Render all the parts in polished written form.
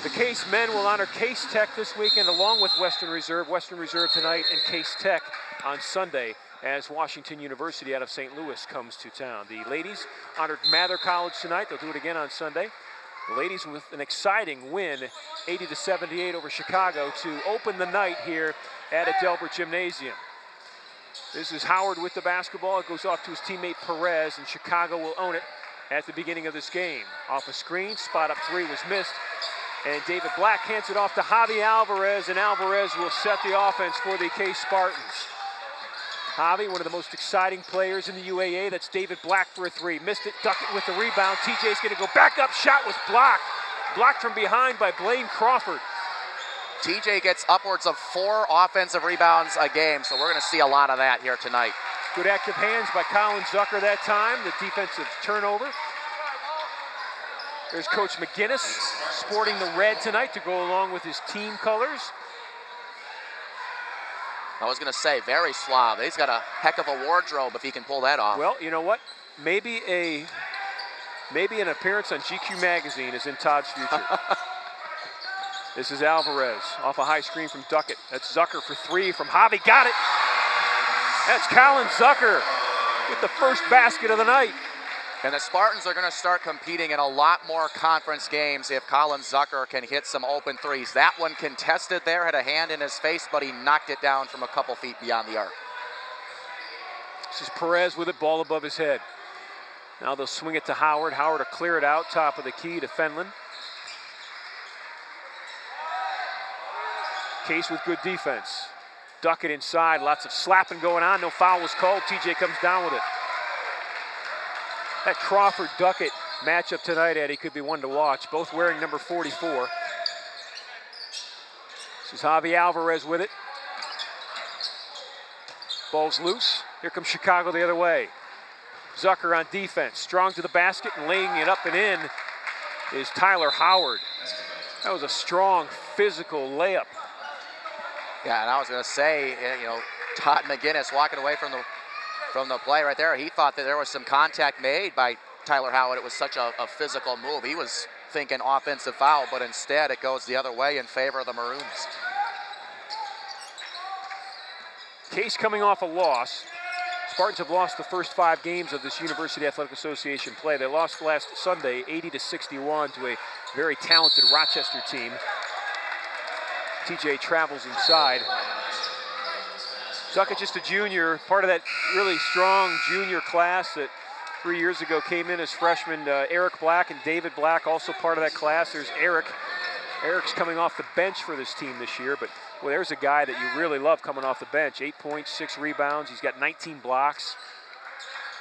The Case men will honor Case Tech this weekend along with Western Reserve. Western Reserve tonight and Case Tech on Sunday as Washington University out of St. Louis comes to town. The ladies honored Mather College tonight. They'll do it again on Sunday. The ladies with an exciting win, 80-78 over Chicago to open the night here at Delbert Gymnasium. This is Howard with the basketball. It goes off to his teammate Perez, and Chicago will own it at the beginning of this game. Off a screen, spot up three was missed. And David Black hands it off to Javi Alvarez, and Alvarez will set the offense for the Case Spartans. Javi, one of the most exciting players in the UAA. That's David Black for a three. Missed it, Duckett with the rebound. TJ's gonna go back up, shot was blocked. Blocked from behind by Blaine Crawford. TJ gets upwards of 4 offensive rebounds a game, so we're gonna see a lot of that here tonight. Good active hands by Colin Zucker that time, the defensive turnover. There's Coach McGinnis sporting the red tonight to go along with his team colors. I was gonna say, very suave. He's got a heck of a wardrobe if he can pull that off. Well, you know what? Maybe an appearance on GQ magazine is in Todd's future. This is Alvarez off a high screen from Duckett. That's Zucker for three from Javi, got it. That's Colin Zucker with the first basket of the night. And the Spartans are going to start competing in a lot more conference games if Colin Zucker can hit some open threes. That one contested there, had a hand in his face, but he knocked it down from a couple feet beyond the arc. This is Perez with it, ball above his head. Now they'll swing it to Howard. Howard will clear it out, top of the key to Fenlon. Case with good defense. Duckett inside, lots of slapping going on. No foul was called. TJ comes down with it. That Crawford-Duckett matchup tonight, Eddie, could be one to watch. Both wearing number 44. This is Javi Alvarez with it. Ball's loose. Here comes Chicago the other way. Zucker on defense. Strong to the basket and laying it up and in is Tyler Howard. That was a strong physical layup. Yeah, and I was going to say, you know, Todd McGinnis walking away from the play right there. He thought that there was some contact made by Tyler Howard. It was such a physical move. He was thinking offensive foul, but instead it goes the other way in favor of the Maroons. Case coming off a loss. Spartans have lost the first 5 games of this University Athletic Association play. They lost last Sunday 80-61 to a very talented Rochester team. TJ travels inside. Duckett just a junior, part of that really strong junior class that 3 years ago came in as freshmen. Eric Black and David Black also part of that class. There's Eric. Eric's coming off the bench for this team this year, but well, there's a guy that you really love coming off the bench. 8 points, 6 rebounds. He's got 19 blocks.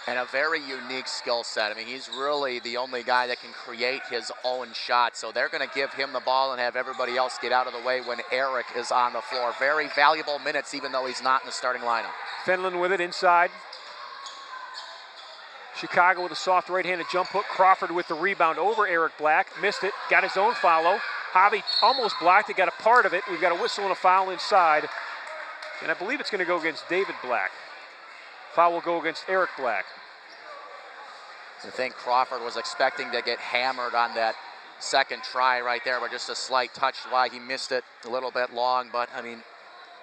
And a very unique skill set. I mean, he's really the only guy that can create his own shot. So they're going to give him the ball and have everybody else get out of the way when Eric is on the floor. Very valuable minutes, even though he's not in the starting lineup. Fenlon with it inside. Chicago with a soft right-handed jump hook. Crawford with the rebound over Eric Black. Missed it, got his own follow. Javi almost blocked it, got a part of it. We've got a whistle and a foul inside. And I believe it's going to go against David Black. Foul will go against Eric Black. I think Crawford was expecting to get hammered on that second try right there, but just a slight touch why he missed it a little bit long. But, I mean,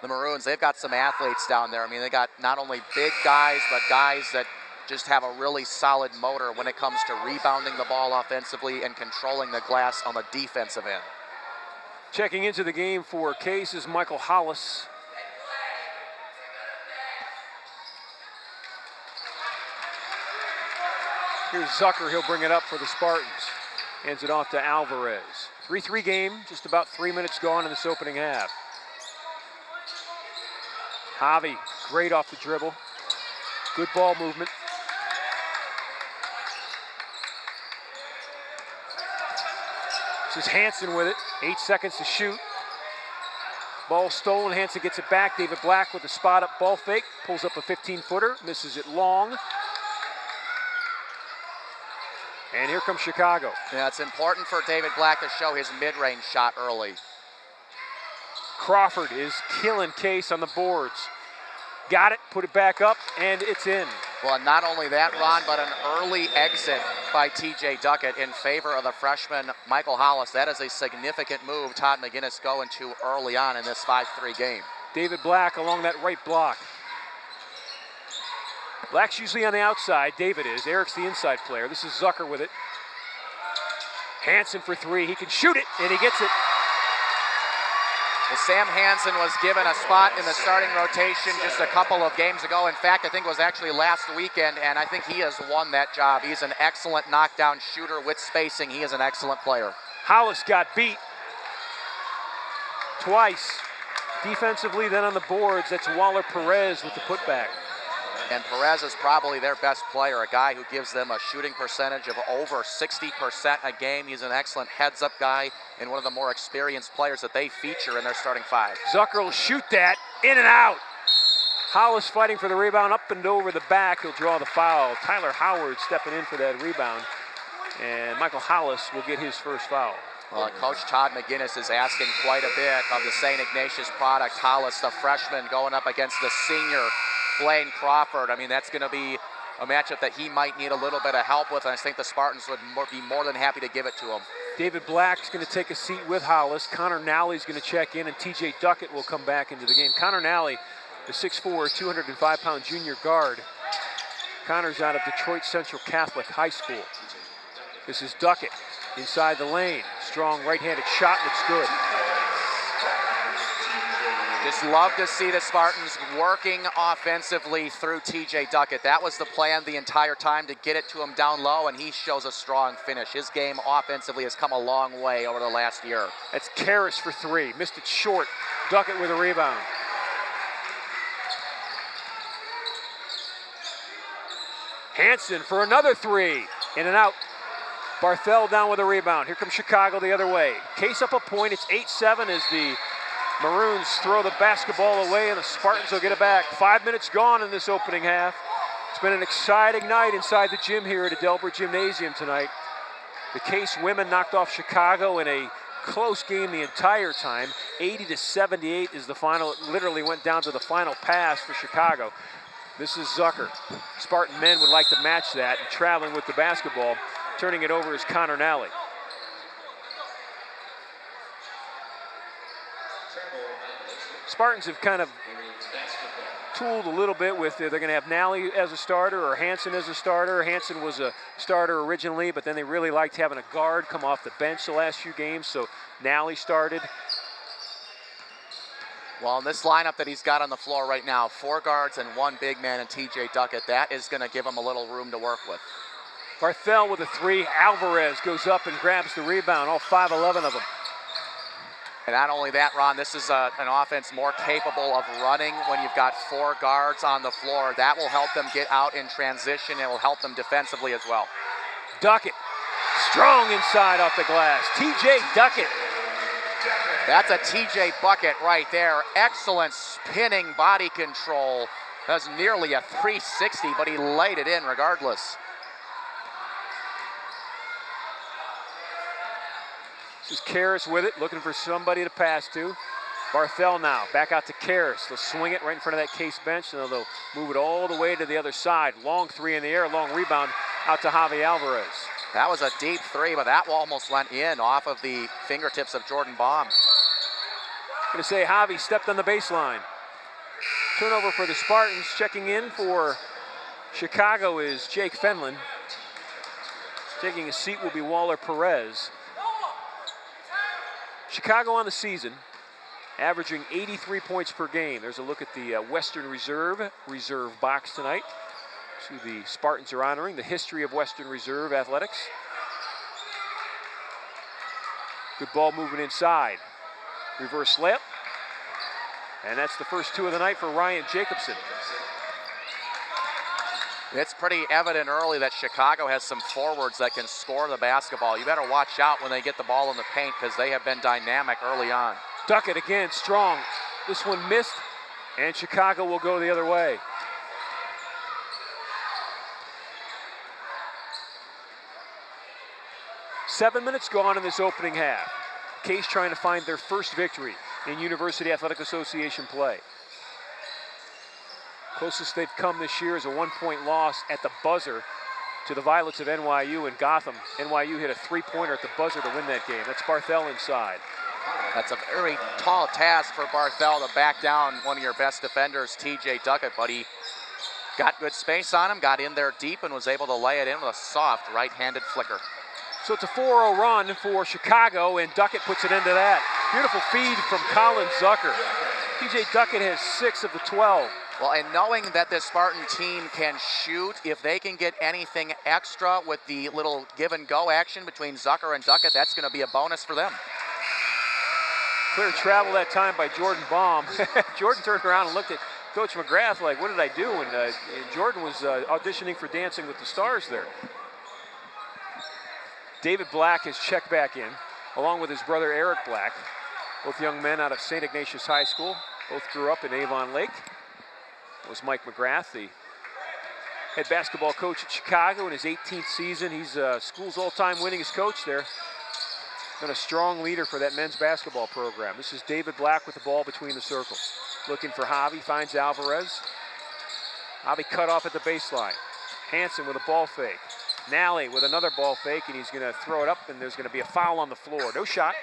the Maroons, they've got some athletes down there. I mean, they got not only big guys, but guys that just have a really solid motor when it comes to rebounding the ball offensively and controlling the glass on the defensive end. Checking into the game for Case is Michael Hollis. Here's Zucker, he'll bring it up for the Spartans. Hands it off to Alvarez. 3-3 game, just about 3 minutes gone in this opening half. Javi, great off the dribble. Good ball movement. This is Hansen with it, 8 seconds to shoot. Ball stolen, Hansen gets it back. David Black with a spot up ball fake, pulls up a 15-footer, misses it long. And here comes Chicago. Yeah, it's important for David Black to show his mid-range shot early. Crawford is killing Case on the boards. Got it, put it back up, and it's in. Well, not only that, Ron, but an early exit by TJ Duckett in favor of the freshman Michael Hollis. That is a significant move Todd McGinnis going to early on in this 5-3 game. David Black along that right block. Black's usually on the outside. David is. Eric's the inside player. This is Zucker with it. Hansen for three. He can shoot it, and he gets it. Well, Sam Hansen was given a spot in the starting rotation just a couple of games ago. In fact, I think it was actually last weekend, and I think he has won that job. He's an excellent knockdown shooter with spacing. He is an excellent player. Hollis got beat twice. Defensively, then on the boards, that's Waller Perez with the putback. And Perez is probably their best player, a guy who gives them a shooting percentage of over 60% a game. He's an excellent heads-up guy and one of the more experienced players that they feature in their starting five. Zucker will shoot that, in and out. Hollis fighting for the rebound, up and over the back. He'll draw the foul. Tyler Howard stepping in for that rebound. And Michael Hollis will get his first foul. Well, Coach Todd McGinnis is asking quite a bit of the St. Ignatius product. Hollis, the freshman, going up against the senior Blaine Crawford. I mean, that's going to be a matchup that he might need a little bit of help with, and I think the Spartans would be more than happy to give it to him. David Black's going to take a seat with Hollis. Connor Nally's going to check in, and TJ Duckett will come back into the game. Connor Nally, the 6'4", 205-pound junior guard. Connor's out of Detroit Central Catholic High School. This is Duckett inside the lane. Strong right-handed shot, and it's good. Just love to see the Spartans working offensively through TJ Duckett. That was the plan the entire time, to get it to him down low, and he shows a strong finish. His game offensively has come a long way over the last year. That's Karras for three. Missed it short. Duckett with a rebound. Hansen for another three. In and out. Barthel down with a rebound. Here comes Chicago the other way. Case up a point. It's 8-7 as the Maroons throw the basketball away, and the Spartans will get it back. 5 minutes gone in this opening half. It's been an exciting night inside the gym here at Adelbert Gymnasium tonight. The Case women knocked off Chicago in a close game the entire time. 80-78 is the final. It literally went down to the final pass for Chicago. This is Zucker. Spartan men would like to match that, and traveling with the basketball. Turning it over is Connor Nally. Spartans have kind of tooled a little bit with, they're going to have Nally as a starter or Hansen as a starter. Hansen was a starter originally, but then they really liked having a guard come off the bench the last few games, so Nally started. Well, in this lineup that he's got on the floor right now, 4 guards and 1 big man in TJ Duckett, that is going to give him a little room to work with. Barthel with a three. Alvarez goes up and grabs the rebound, all 5'11" of them. And not only that, Ron, this is an offense more capable of running when you've got 4 guards on the floor. That will help them get out in transition. It will help them defensively as well. Duckett, strong inside off the glass. TJ Duckett. That's a TJ bucket right there. Excellent spinning body control. That's nearly a 360, but he laid it in regardless. This is Karras with it, looking for somebody to pass to. Barthel now, back out to Karras. They'll swing it right in front of that Case bench, and they'll move it all the way to the other side. Long three in the air, long rebound out to Javi Alvarez. That was a deep three, but that almost went in off of the fingertips of Jordan Baum. Gonna say Javi stepped on the baseline. Turnover for the Spartans. Checking in for Chicago is Jake Fenlon. Taking a seat will be Waller Perez. Chicago on the season, averaging 83 points per game. There's a look at the Western Reserve box tonight. So the Spartans are honoring the history of Western Reserve athletics. Good ball moving inside. Reverse layup. And that's the first 2 of the night for Ryan Jacobson. It's pretty evident early that Chicago has some forwards that can score the basketball. You better watch out when they get the ball in the paint, because they have been dynamic early on. Duckett again, strong. This one missed, and Chicago will go the other way. Seven minutes gone in this opening half. Case trying to find their first victory in University Athletic Association play. Closest they've come this year is a 1-point loss at the buzzer to the Violets of NYU in Gotham. NYU hit a 3-pointer at the buzzer to win that game. That's Barthel inside. That's a very tall task for Barthel to back down one of your best defenders, TJ Duckett, but he got good space on him, got in there deep, and was able to lay it in with a soft right-handed flicker. So it's a 4-0 run for Chicago, and Duckett puts it into that. Beautiful feed from Colin Zucker. TJ Duckett has 6 of the 12. Well, and knowing that this Spartan team can shoot, if they can get anything extra with the little give and go action between Zucker and Duckett, that's going to be a bonus for them. Clear travel that time by Jordan Baum. Jordan turned around and looked at Coach McGrath like, what did I do? And Jordan was auditioning for Dancing with the Stars there. David Black has checked back in, along with his brother Eric Black. Both young men out of St. Ignatius High School. Both grew up in Avon Lake. That was Mike McGrath, the head basketball coach at Chicago in his 18th season. He's school's all-time winningest coach there. Been a strong leader for that men's basketball program. This is David Black with the ball between the circles. Looking for Javi, finds Alvarez. Javi cut off at the baseline. Hansen with a ball fake. Nally with another ball fake, and he's going to throw it up, and there's going to be a foul on the floor. No shot.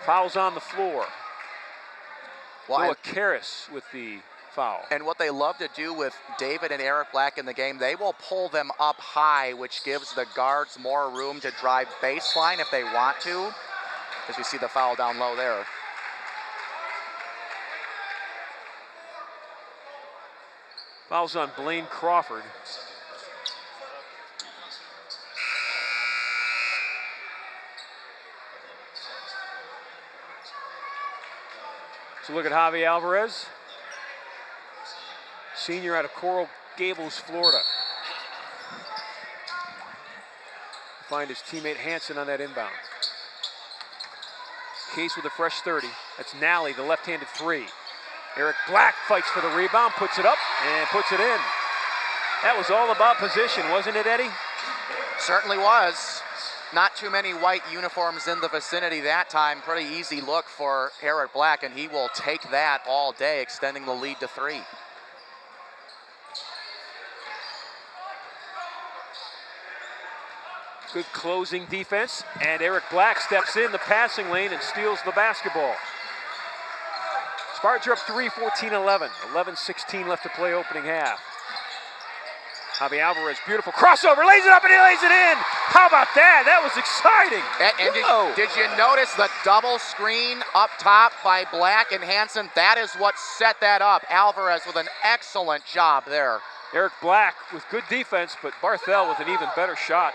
Foul's on the floor. Noah Karras with the foul. And what they love to do with David and Eric Black in the game, they will pull them up high, which gives the guards more room to drive baseline if they want to, as we see the foul down low there. Foul's on Blaine Crawford. So look at Javi Alvarez, senior out of Coral Gables, Florida. Find his teammate Hansen on that inbound. Case with a fresh 30. That's Nally, the left-handed 3. Eric Black fights for the rebound, puts it up, and puts it in. That was all about position, wasn't it, Eddie? Certainly was. Not too many white uniforms in the vicinity that time. Pretty easy look for Eric Black, and he will take that all day, extending the lead to 3. Good closing defense, and Eric Black steps in the passing lane and steals the basketball. Spartans are up 3, 14-11. 11-16 left to play opening half. Javi Alvarez, beautiful crossover, lays it up and he lays it in. How about that? That was exciting. And did you notice the double screen up top by Black and Hansen? That is what set that up. Alvarez with an excellent job there. Eric Black with good defense, but Barthel with an even better shot.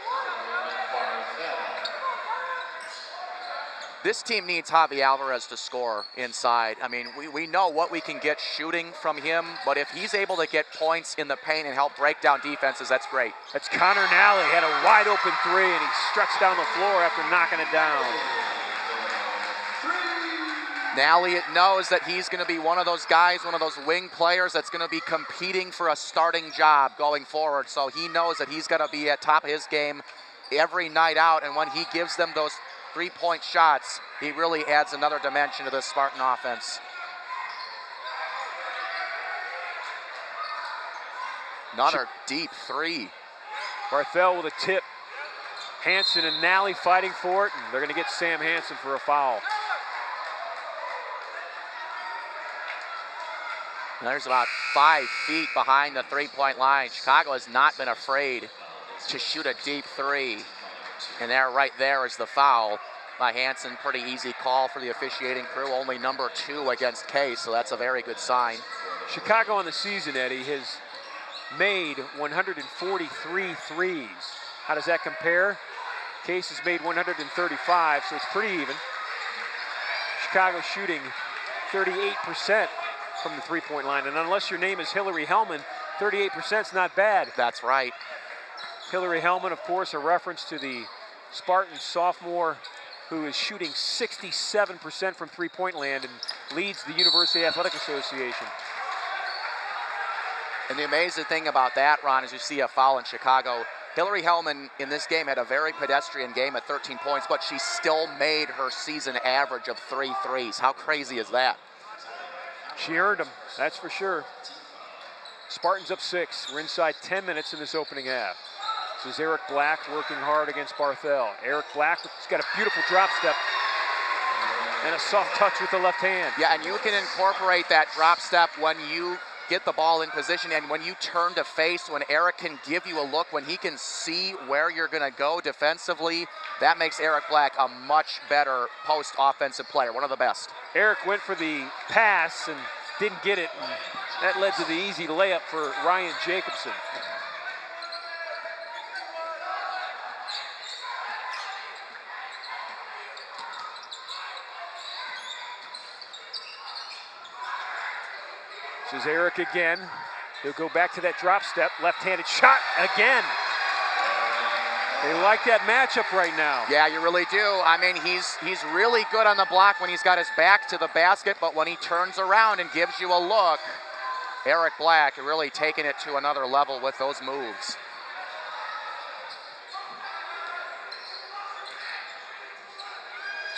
This team needs Javi Alvarez to score inside. I mean, we know what we can get shooting from him, but if he's able to get points in the paint and help break down defenses, that's great. That's Connor Nally, had a wide open 3, and he stretched down the floor after knocking it down. Nally knows that he's going to be one of those guys, one of those wing players that's going to be competing for a starting job going forward. So he knows that he's got to be at top of his game every night out, and when he gives them those 3-point shots, he really adds another dimension to this Spartan offense. Another deep 3. Barthel with a tip. Hansen and Nally fighting for it, and they're going to get Sam Hansen for a foul. And there's about 5 feet behind the 3-point line. Chicago has not been afraid to shoot a deep 3. And there, right there is the foul by Hansen. Pretty easy call for the officiating crew. Only number 2 against Case, so that's a very good sign. Chicago on the season, Eddie, has made 143 threes. How does that compare? Case has made 135, so it's pretty even. Chicago shooting 38% from the 3-point line, and unless your name is Hillary Hellman, 38% is not bad. That's right. Hillary Hellman, of course, a reference to the Spartan sophomore who is shooting 67% from 3-point land and leads the University Athletic Association. And the amazing thing about that, Ron, is you see a foul in Chicago. Hillary Hellman in this game had a very pedestrian game at 13 points, but she still made her season average of 3 threes. How crazy is that? She earned them, that's for sure. Spartans up 6. We're inside 10 minutes in this opening half. This is Eric Black working hard against Barthel. Eric Black has got a beautiful drop step and a soft touch with the left hand. Yeah, and you can incorporate that drop step when you get the ball in position and when you turn to face, when Eric can give you a look, when he can see where you're going to go defensively. That makes Eric Black a much better post offensive player, one of the best. Eric went for the pass and didn't get it, and that led to the easy layup for Ryan Jacobson. This is Eric again. He'll go back to that drop step, left-handed shot again. They like that matchup right now. Yeah, you really do. I mean, he's really good on the block when he's got his back to the basket, but when he turns around and gives you a look, Eric Black really taking it to another level with those moves.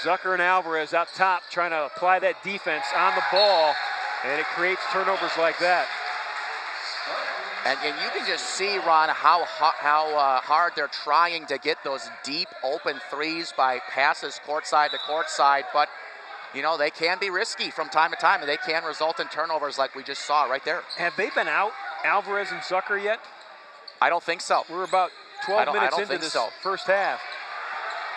Zucker and Alvarez out top trying to apply that defense on the ball, and it creates turnovers like that. And you can just see, Ron, how hard they're trying to get those deep open threes by passes courtside to courtside. But, you know, they can be risky from time to time, and they can result in turnovers like we just saw right there. Have they been out, Alvarez and Zucker, yet? I don't think so. We're about 12 minutes into this first half.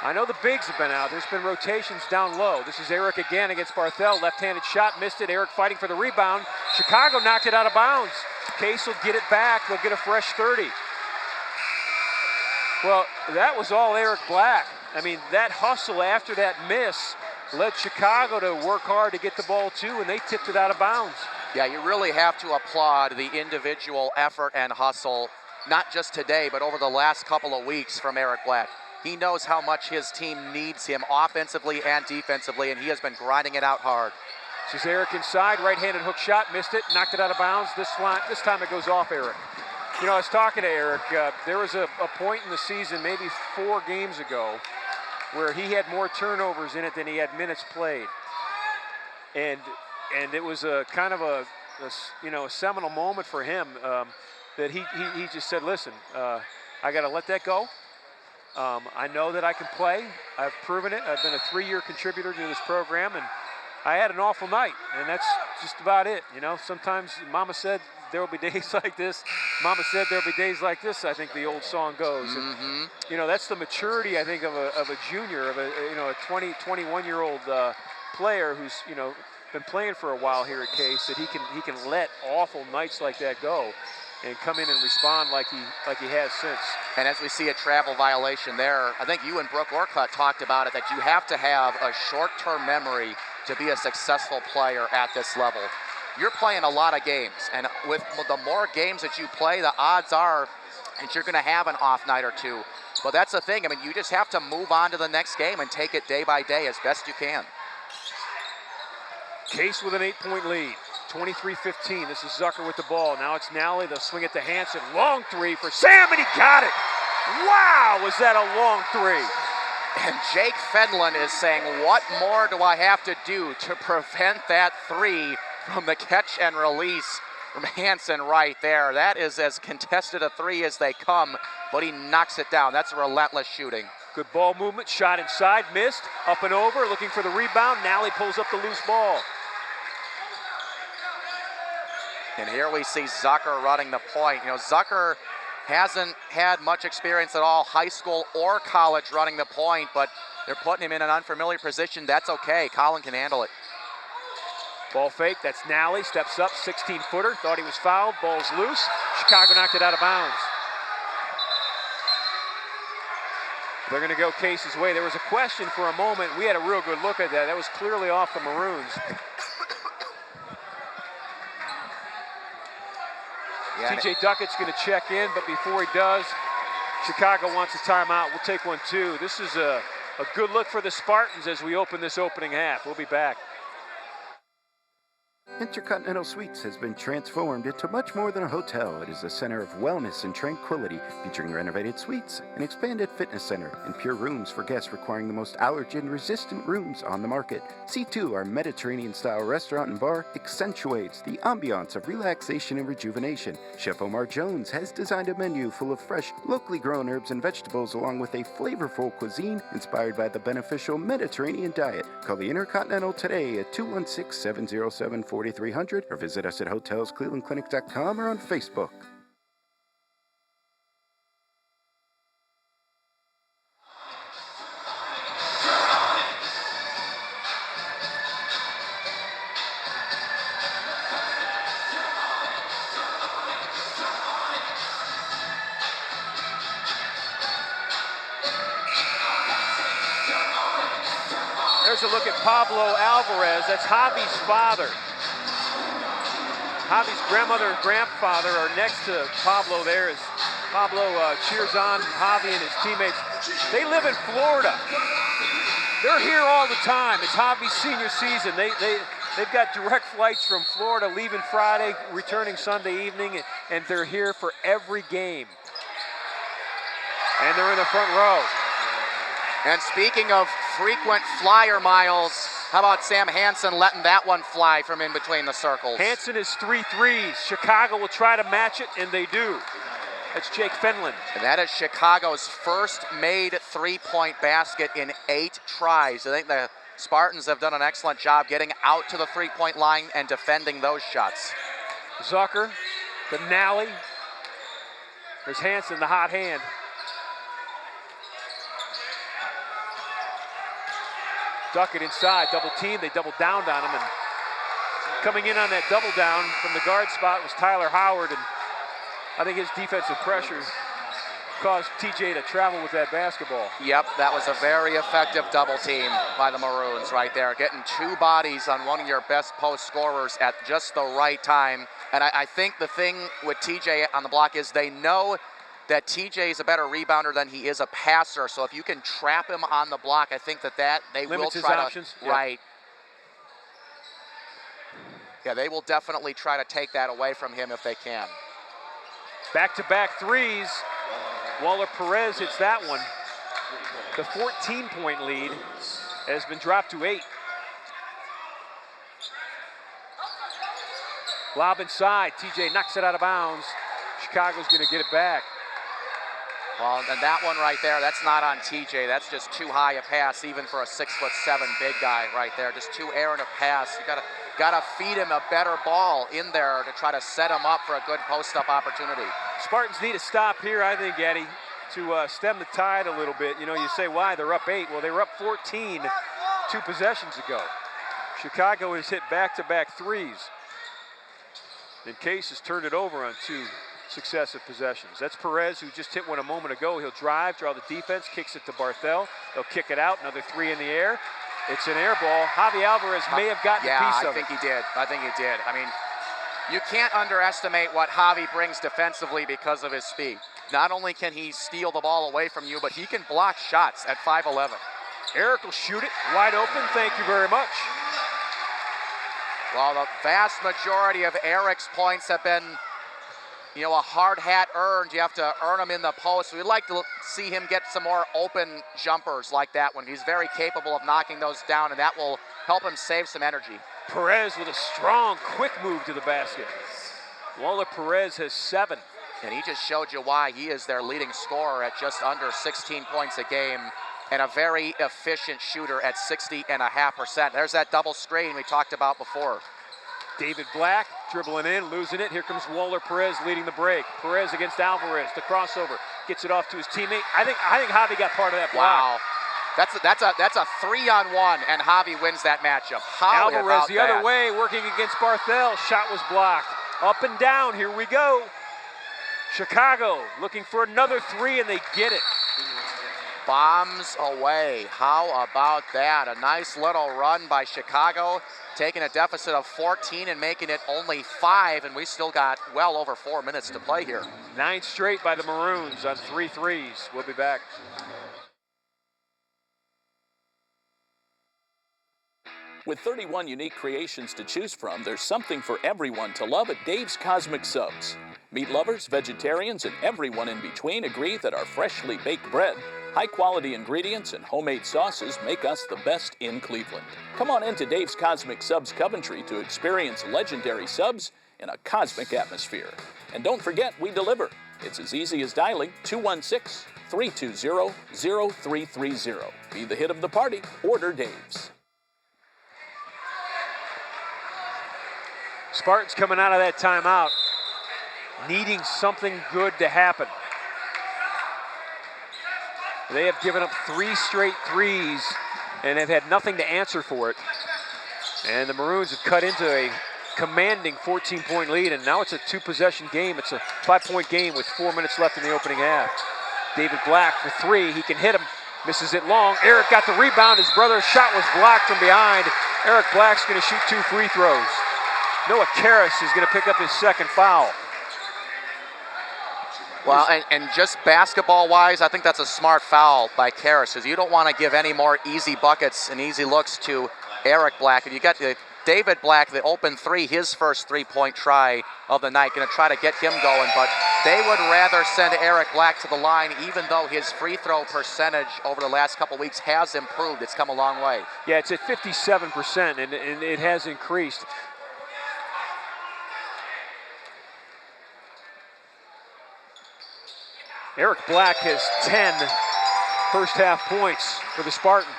I know the bigs have been out. There's been rotations down low. This is Eric again against Barthel. Left-handed shot, missed it. Eric fighting for the rebound. Chicago knocked it out of bounds. Case will get it back. They'll get a fresh 30. Well, that was all Eric Black. I mean, that hustle after that miss led Chicago to work hard to get the ball too, and they tipped it out of bounds. Yeah, you really have to applaud the individual effort and hustle, not just today, but over the last couple of weeks from Eric Black. He knows how much his team needs him offensively and defensively, and he has been grinding it out hard. This is Eric inside, right-handed hook shot, missed it, knocked it out of bounds. This time it goes off Eric. You know, I was talking to Eric. There was a point in the season, maybe 4 games ago, where he had more turnovers in it than he had minutes played. And it was a kind of a seminal moment for him that he just said, listen, I got to let that go. I know that I can play. I've proven it. I've been a 3-year contributor to this program, and I had an awful night, and that's just about it. You know, sometimes Mama said there will be days like this. Mama said there will be days like this, I think the old song goes. And, you know, that's the maturity, I think, of a junior, of a 20, 21-year-old player who's, you know, been playing for a while here at Case, that he can let awful nights like that go and come in and respond like he has since. And as we see a travel violation there, I think you and Brooke Orcutt talked about it, that you have to have a short-term memory to be a successful player at this level. You're playing a lot of games, and with the more games that you play, the odds are that you're going to have an off night or two. But that's the thing. I mean, you just have to move on to the next game and take it day by day as best you can. Case with an 8-point lead. 23-15. This is Zucker with the ball. Now it's Nally. They'll swing it to Hansen. Long three for Sam, and he got it. Wow, was that a long three? And Jake Fenlon is saying, what more do I have to do to prevent that three from the catch and release from Hansen right there? That is as contested a three as they come, but he knocks it down. That's relentless shooting. Good ball movement, shot inside, missed, up and over, looking for the rebound. Nally pulls up the loose ball. And here we see Zucker running the point. You know, Zucker hasn't had much experience at all, high school or college, running the point, but they're putting him in an unfamiliar position. That's okay. Colin can handle it. Ball fake, that's Nally, steps up, 16-footer, thought he was fouled, ball's loose. Chicago knocked it out of bounds. They're going to go Case's way. There was a question for a moment. We had a real good look at that. That was clearly off the Maroons. Yeah, TJ Duckett's going to check in, but before he does, Chicago wants a timeout. We'll take one too. This is a good look for the Spartans as we open this opening half. We'll be back. Intercontinental Suites has been transformed into much more than a hotel. It is a center of wellness and tranquility, featuring renovated suites, an expanded fitness center, and pure rooms for guests requiring the most allergen-resistant rooms on the market. C2, our Mediterranean-style restaurant and bar, accentuates the ambiance of relaxation and rejuvenation. Chef Omar Jones has designed a menu full of fresh, locally grown herbs and vegetables, along with a flavorful cuisine inspired by the beneficial Mediterranean diet. Call the Intercontinental today at 216-707-4300 or visit us at hotelsclevelandclinic.com or on Facebook. There's a look at Pablo Alvarez. That's Javi's father. Javi's grandmother and grandfather are next to Pablo there as Pablo cheers on Javi and his teammates. They live in Florida. They're here all the time. It's Javi's senior season. They've got direct flights from Florida, leaving Friday, returning Sunday evening, and they're here for every game. And they're in the front row. And speaking of frequent flyer miles, how about Sam Hansen letting that one fly from in between the circles? Hansen is 3 threes. Chicago will try to match it, and they do. That's Jake Fenlon. And that is Chicago's first made three-point basket in 8 tries. I think the Spartans have done an excellent job getting out to the three-point line and defending those shots. Zucker, the Nally. There's Hansen, the hot hand. Duck it inside, double team, they double downed on him, and coming in on that double down from the guard spot was Tyler Howard, and I think his defensive pressure caused TJ to travel with that basketball. Yep, that was a very effective double team by the Maroons right there, getting 2 bodies on one of your best post scorers at just the right time. And I think the thing with TJ on the block is they know that TJ is a better rebounder than he is a passer. So if you can trap him on the block, I think that they limits will try his options. to, right. Yeah, they will definitely try to take that away from him if they can. Back-to-back threes. Waller Perez hits that one. The 14-point lead has been dropped to 8. Lob inside, TJ knocks it out of bounds. Chicago's gonna get it back. Well, and that one right there, that's not on TJ. That's just too high a pass, even for a 6'7" big guy right there. Just too errant a pass. You gotta feed him a better ball in there to try to set him up for a good post-up opportunity. Spartans need a stop here, I think, Eddie, to stem the tide a little bit. You know, you say, why? They're up 8. Well, they were up 14 2 possessions ago. Chicago has hit back-to-back threes. And Case has turned it over on 2 successive possessions. That's Perez, who just hit one a moment ago. He'll drive, draw the defense, kicks it to Barthel. They'll kick it out, another 3 in the air. It's an air ball. Javi Alvarez may have gotten a piece of it. Yeah, I think he did. I think he did. I mean, you can't underestimate what Javi brings defensively because of his speed. Not only can he steal the ball away from you, but he can block shots at 5'11". Eric will shoot it, wide open, thank you very much. Well, the vast majority of Eric's points have been, you know, a hard hat earned. You have to earn them in the post. We'd like to see him get some more open jumpers like that one. He's very capable of knocking those down, and that will help him save some energy. Perez with a strong, quick move to the basket. Waller Perez has 7. And he just showed you why he is their leading scorer at just under 16 points a game and a very efficient shooter at 60.5%. There's that double screen we talked about before. David Black dribbling in, losing it. Here comes Waller Perez leading the break. Perez against Alvarez, the crossover, gets it off to his teammate. I think Javi got part of that block. Wow, that's a 3-on-1, and Javi wins that matchup. How Alvarez the other way, working against Barthel. Shot was blocked. Up and down. Here we go. Chicago looking for another 3, and they get it. Bombs away. How about that? A nice little run by Chicago, taking a deficit of 14 and making it only 5, and we still got well over 4 minutes to play here. 9 straight by the Maroons on 3 threes. We'll be back. With 31 unique creations to choose from, there's something for everyone to love at Dave's Cosmic Subs. Meat lovers, vegetarians, and everyone in between agree that our freshly baked bread, high-quality ingredients, and homemade sauces make us the best in Cleveland. Come on into Dave's Cosmic Subs Coventry to experience legendary subs in a cosmic atmosphere. And don't forget, we deliver. It's as easy as dialing 216-320-0330. Be the hit of the party. Order Dave's. Spartans coming out of that timeout, needing something good to happen. They have given up 3 straight threes and have had nothing to answer for it. And the Maroons have cut into a commanding 14-point lead, and now it's a 2-possession game. It's a 5-point game with 4 minutes left in the opening half. David Black for 3, he can hit him, misses it long. Eric got the rebound, his brother's shot was blocked from behind. Eric Black's gonna shoot 2 free throws. Noah Karras is gonna pick up his second foul. Well, and just basketball-wise, I think that's a smart foul by Karras, because you don't want to give any more easy buckets and easy looks to Eric Black. And you got David Black, the open 3, his first 3-point try of the night, going to try to get him going, but they would rather send Eric Black to the line, even though his free throw percentage over the last couple weeks has improved. It's come a long way. Yeah, it's at 57%, and it has increased. Eric Black has 10 first half points for the Spartans.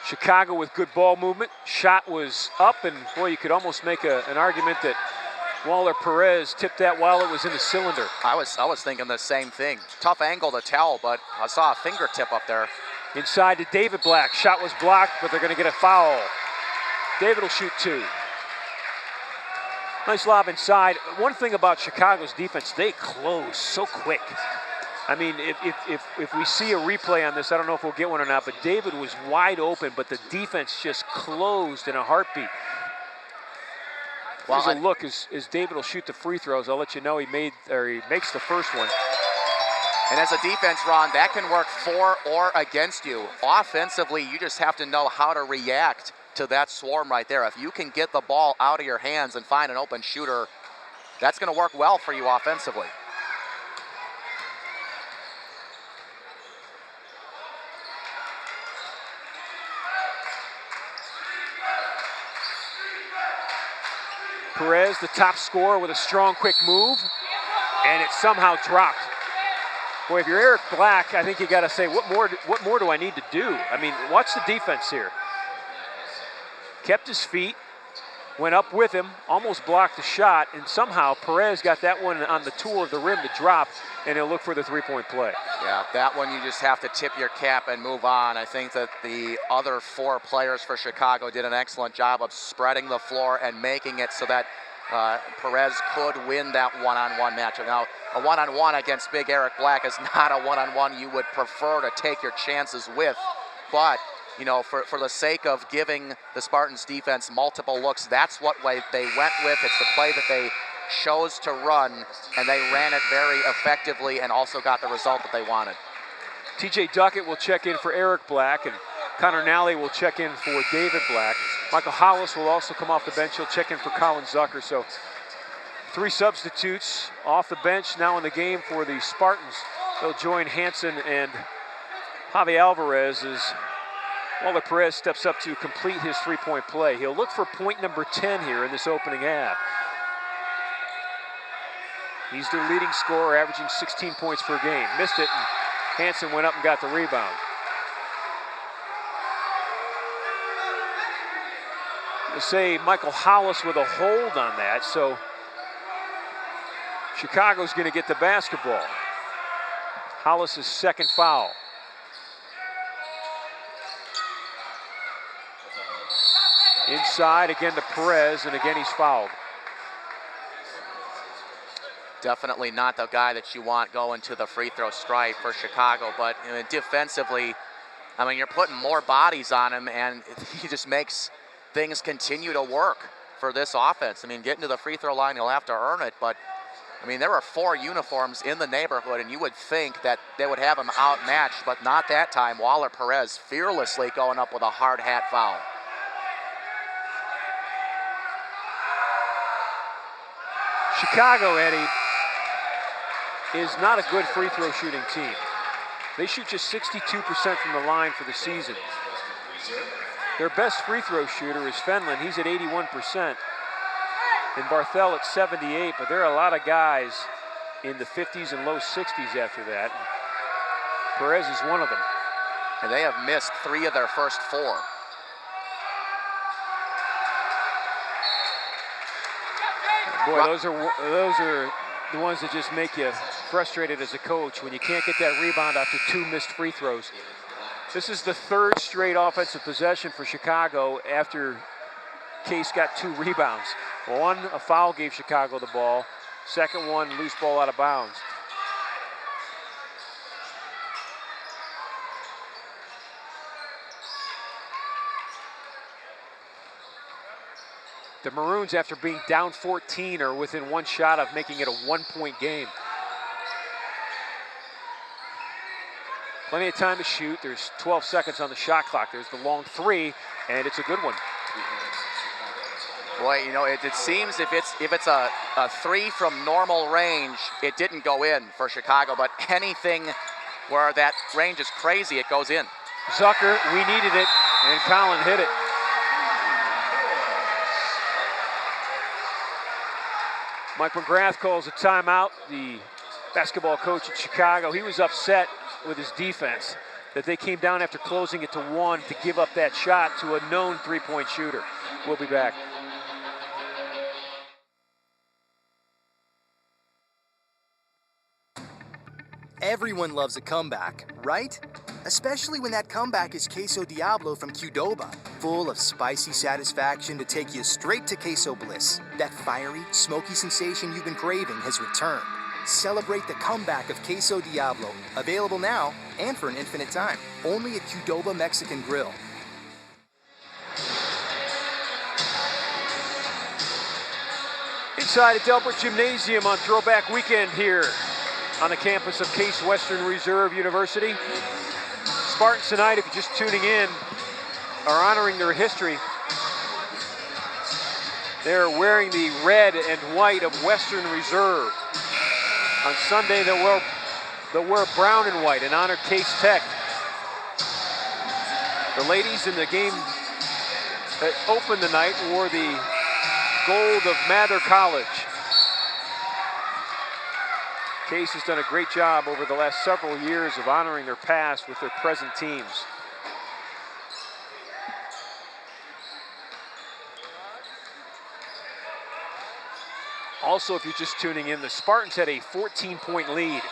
Chicago with good ball movement. Shot was up, and boy, you could almost make an argument that Waller Perez tipped that while it was in the cylinder. I was thinking the same thing. Tough angle to tell, but I saw a fingertip up there. Inside to David Black. Shot was blocked, but they're going to get a foul. David will shoot 2. Nice lob inside. One thing about Chicago's defense, they close so quick. I mean, if we see a replay on this, I don't know if we'll get one or not, but David was wide open, but the defense just closed in a heartbeat. Well, here's a look as David will shoot the free throws. I'll let you know he makes the first one. And as a defense, Ron, that can work for or against you. Offensively, you just have to know how to react to that swarm right there. If you can get the ball out of your hands and find an open shooter, that's going to work well for you offensively. Perez, the top scorer, with a strong, quick move, and it somehow dropped. Boy, if you're Eric Black, I think you got to say, what more do I need to do? I mean, watch the defense here. Kept his feet, went up with him, almost blocked the shot, and somehow Perez got that one on the tour of the rim to drop, and he'll look for the 3-point play. Yeah, that one you just have to tip your cap and move on. I think that the other 4 players for Chicago did an excellent job of spreading the floor and making it so that Perez could win that one-on-one matchup. Now, a one-on-one against big Eric Black is not a one-on-one you would prefer to take your chances with, but you know, for the sake of giving the Spartans defense multiple looks, that's what way they went with. It's the play that they chose to run, and they ran it very effectively and also got the result that they wanted. TJ Duckett will check in for Eric Black, and Connor Nally will check in for David Black. Michael Hollis will also come off the bench. He'll check in for Colin Zucker. So 3 substitutes off the bench now in the game for the Spartans. They'll join Hansen and Javi Alvarez as Waller Perez steps up to complete his 3-point play. He'll look for point number 10 here in this opening half. He's their leading scorer, averaging 16 points per game. Missed it, and Hansen went up and got the rebound. They say Michael Hollis with a hold on that, so Chicago's going to get the basketball. Hollis' second foul. Inside again to Perez, and again he's fouled. Definitely not the guy that you want going to the free throw stripe for Chicago, but you know, defensively, I mean, you're putting more bodies on him, and he just makes things continue to work for this offense. I mean, getting to the free throw line, he'll have to earn it, but I mean, there were 4 uniforms in the neighborhood, and you would think that they would have them outmatched, but not that time. Waller Perez fearlessly going up with a hard hat foul. Chicago, Eddie, is not a good free throw shooting team. They shoot just 62% from the line for the season. Their best free throw shooter is Fenlon. He's at 81%. And Barthel at 78, but there are a lot of guys in the 50s and low 60s after that. Perez is one of them. And they have missed 3 of their first 4. Boy, those are the ones that just make you frustrated as a coach when you can't get that rebound after 2 missed free throws. This is the 3rd straight offensive possession for Chicago after Case got 2 rebounds. One, a foul gave Chicago the ball. Second one, loose ball out of bounds. The Maroons, after being down 14, are within 1 shot of making it a 1-point game. Plenty of time to shoot. There's 12 seconds on the shot clock. There's the long 3, and it's a good one. Boy, you know, it seems if it's a 3 from normal range, it didn't go in for Chicago, but anything where that range is crazy, it goes in. Zucker, we needed it, and Collin hit it. Mike McGrath calls a timeout, the basketball coach at Chicago. He was upset with his defense that they came down after closing it to 1 to give up that shot to a known 3-point shooter. We'll be back. Everyone loves a comeback, right? Especially when that comeback is Queso Diablo from Qdoba, full of spicy satisfaction to take you straight to queso bliss. That fiery, smoky sensation you've been craving has returned. Celebrate the comeback of Queso Diablo, available now and for an infinite time, only at Qdoba Mexican Grill. Inside at Delbert Gymnasium on Throwback Weekend here on the campus of Case Western Reserve University. Spartans tonight, if you're just tuning in, are honoring their history. They're wearing the red and white of Western Reserve. On Sunday, they'll wear brown and white and honor Case Tech. The ladies in the game that opened the night wore the gold of Mather College. Case has done a great job over the last several years of honoring their past with their present teams. Also, if you're just tuning in, the Spartans had a 14-point lead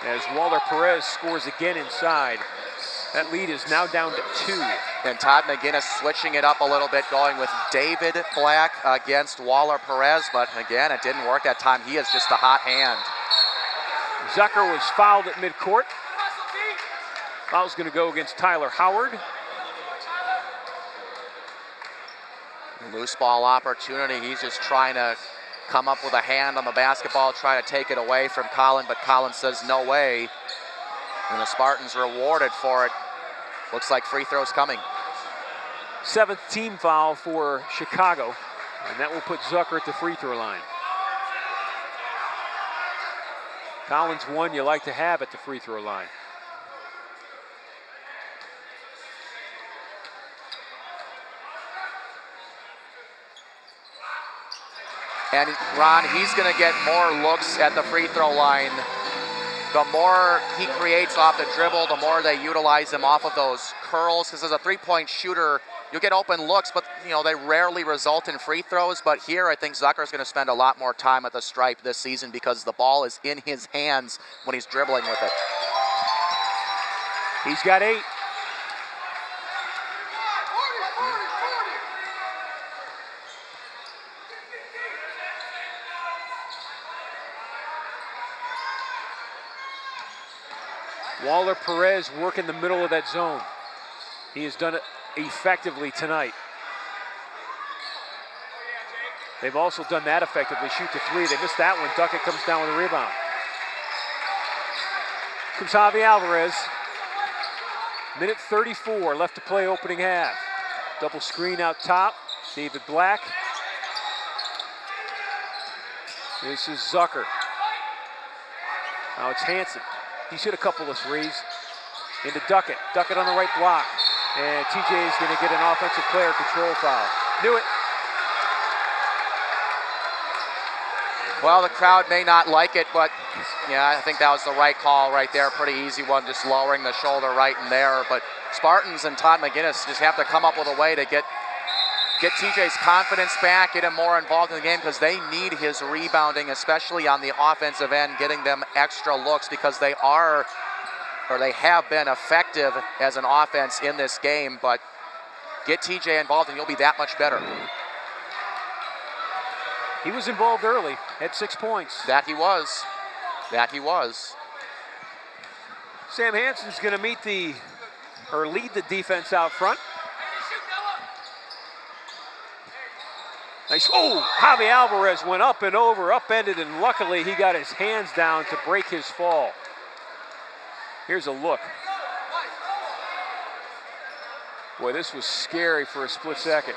as Waller Perez scores again inside. That lead is now down to 2. And Todd McGinnis switching it up a little bit, going with David Black against Waller Perez, but again, it didn't work that time. He is just a hot hand. Zucker was fouled at midcourt. Foul's going to go against Tyler Howard. Loose ball opportunity. He's just trying to come up with a hand on the basketball, try to take it away from Collin, but Collin says no way. And the Spartans rewarded for it. Looks like free throws coming. 7th team foul for Chicago, and that will put Zucker at the free throw line. Collins one you like to have at the free throw line. And Ron, he's going to get more looks at the free throw line. The more he creates off the dribble, the more they utilize him off of those curls. Because as a three-point shooter, you'll get open looks, but you know they rarely result in free throws. But here, I think Zucker's going to spend a lot more time at the stripe this season because the ball is in his hands when he's dribbling with it. He's got 8. Waller Perez working the middle of that zone. He has done it effectively tonight. They've also done that effectively, shoot the three. They missed that one. Duckett comes down with a rebound. Comes Javi Alvarez. Minute 34 left to play opening half. Double screen out top. David Black. This is Zucker. Now it's Hansen. He's hit a couple of threes. Into Duckett. Duckett on the right block. And TJ is going to get an offensive player control foul. Knew it. Well, the crowd may not like it, but yeah, I think that was the right call right there. Pretty easy one, just lowering the shoulder right in there. But Spartans and Todd McGinnis just have to come up with a way to get TJ's confidence back, get him more involved in the game, because they need his rebounding, especially on the offensive end, getting them extra looks, because they have been effective as an offense in this game. But get TJ involved and you'll be that much better. He was involved early, had 6 points. That he was. That he was. Sam Hansen's going to lead the defense out front. Nice. Oh, Javi Alvarez went up and over, upended, and luckily he got his hands down to break his fall. Here's a look. Boy, this was scary for a split second.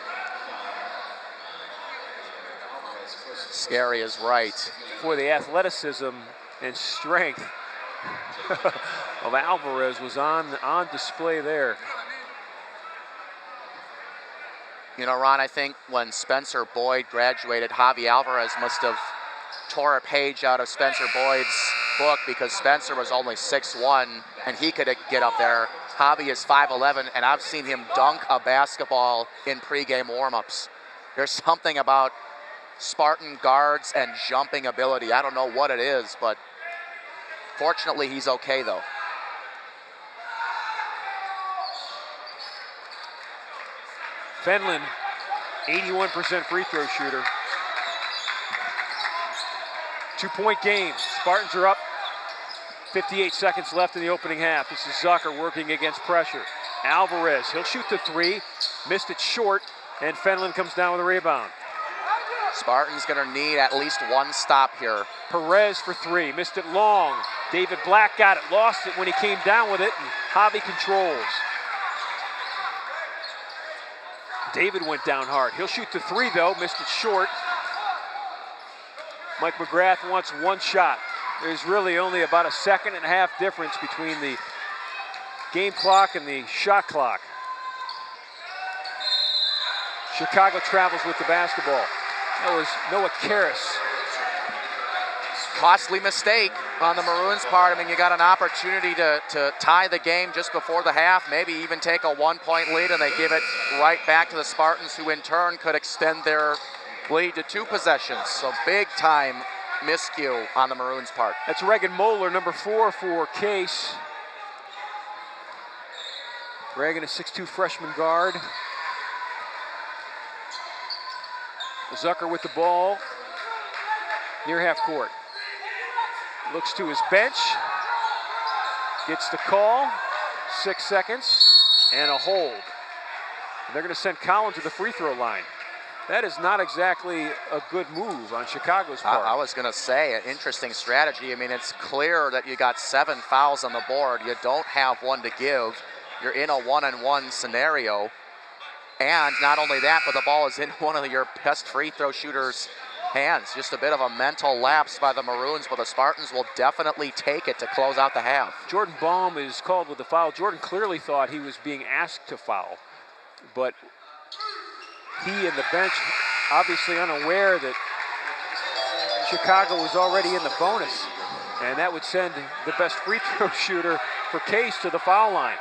Scary is right. Boy, the athleticism and strength of Alvarez was on display there. You know, Ron, I think when Spencer Boyd graduated, Javi Alvarez must have tore a page out of Spencer Boyd's book, because Spencer was only 6'1", and he could get up there. Javi is 5'11", and I've seen him dunk a basketball in pregame warmups. There's something about Spartan guards and jumping ability. I don't know what it is, but fortunately he's okay though. Fenlon, 81% free throw shooter. 2-point game. Spartans are up. 58 seconds left in the opening half. This is Zucker working against pressure. Alvarez, he'll shoot the three. Missed it short, and Fenlon comes down with a rebound. Spartans gonna need at least one stop here. Perez for three, missed it long. David Black got it, lost it when he came down with it, and Javi controls. David went down hard. He'll shoot the three though, missed it short. Mike McGrath wants one shot. There's really only about a 1.5 second difference between the game clock and the shot clock. Chicago travels with the basketball. That was Noah Karras. Costly mistake on the Maroons' part. I mean, you got an opportunity to tie the game just before the half, maybe even take a 1-point lead, and they give it right back to the Spartans, who in turn could extend their lead to 2 possessions. So big time miscue on the Maroons' part. That's Reagan Moeller, number 4 for Case. Reagan, a 6'2" freshman guard. Zucker with the ball near half court. Looks to his bench. Gets the call. 6 seconds and a hold. And they're going to send Collins to the free throw line. That is not exactly a good move on Chicago's part. I was going to say, an interesting strategy. I mean, it's clear that you got 7 fouls on the board. You don't have one to give. You're in a 1-on-1 scenario. And not only that, but the ball is in one of your best free throw shooters' hands. Just a bit of a mental lapse by the Maroons, but the Spartans will definitely take it to close out the half. Jordan Baum is called with the foul. Jordan clearly thought he was being asked to foul, but he and the bench obviously unaware that Chicago was already in the bonus, and that would send the best free throw shooter for Case to the foul line.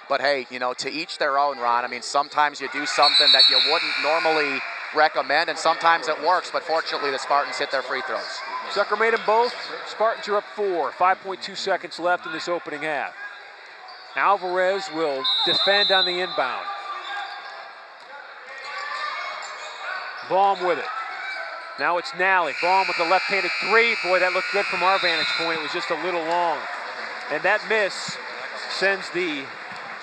But hey, you know, to each their own, Ron. I mean, sometimes you do something that you wouldn't normally recommend, and sometimes it works, but fortunately the Spartans hit their free throws. Zucker made them both. Spartans are up 4. 5.2 seconds left in this opening half. Alvarez will defend on the inbound. Baum with it. Now it's Nally. Baum with the left-handed three. Boy, that looked good from our vantage point. It was just a little long. And that miss sends the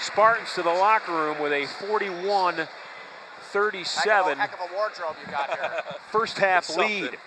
Spartans to the locker room with a 41-37 Heck of a wardrobe you got here. first half Something. lead.